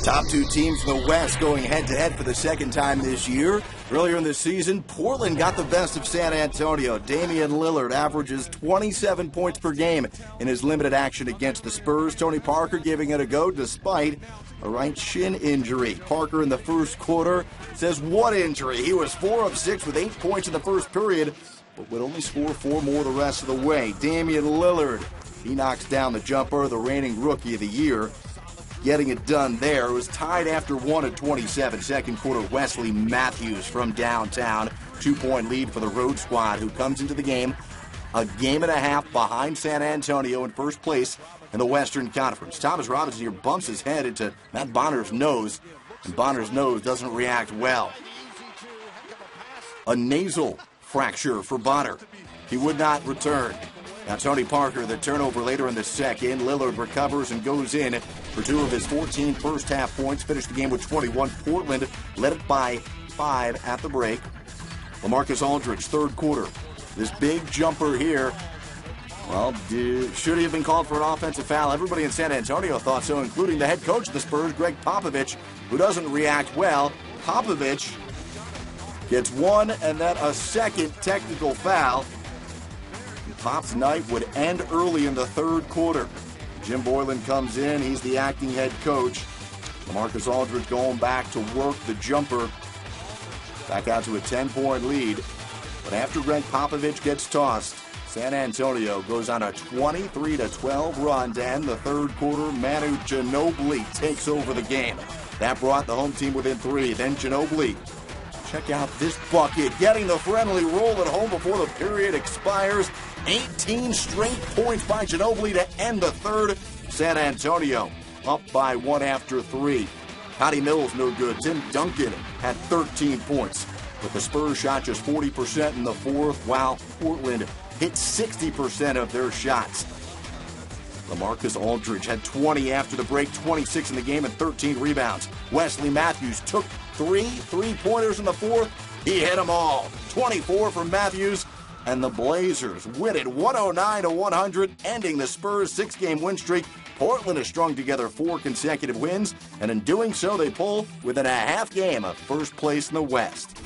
Top two teams in the West going head-to-head for the second time this year. Earlier in the season, Portland got the best of San Antonio. Damian Lillard averages 27 points per game in his limited action against the Spurs. Tony Parker giving it a go despite a right shin injury. Parker in the first quarter says, what injury? He was 4 of 6 with 8 points in the first period, but would only score 4 more the rest of the way. Damian Lillard, he knocks down the jumper, the reigning Rookie of the Year. Getting it done there. It was tied after 1 at 27. Second quarter, Wesley Matthews from downtown. 2-point lead for the road squad, who comes into the game a game and a half behind San Antonio in first place in the Western Conference. Thomas Robinson here bumps his head into Matt Bonner's nose, and Bonner's nose doesn't react well. A nasal fracture for Bonner. He would not return. Now Tony Parker, the turnover later in the second. Lillard recovers and goes in for 2 of his 14 first-half points. Finished the game with 21. Portland led it by 5 at the break. LaMarcus Aldridge, third quarter. This big jumper here, well, should he have been called for an offensive foul? Everybody in San Antonio thought so, including the head coach of the Spurs, Greg Popovich, who doesn't react well. Popovich gets one and then a second technical foul. Pop's night would end early in the third quarter. Jim Boylan comes in. He's the acting head coach. LaMarcus Aldridge going back to work the jumper. Back out to a 10-point lead. But after Greg Popovich gets tossed, San Antonio goes on a 23-12 run to end the third quarter. Manu Ginobili takes over the game. That brought the home team within 3. Then Ginobili, check out this bucket, getting the friendly roll at home before the period expires. 18 straight points by Ginobili to end the third. San Antonio up by 1 after 3. Patty Mills no good. Tim Duncan had 13 points. But the Spurs shot just 40% in the fourth, while Portland hit 60% of their shots. LaMarcus Aldridge had 20 after the break, 26 in the game, and 13 rebounds. Wesley Matthews took 3 three-pointers in the fourth. He hit them all. 24 from Matthews. And the Blazers win it 109-100, ending the Spurs' 6-game win streak. Portland has strung together 4 consecutive wins, and in doing so, they pull within a half game of first place in the West.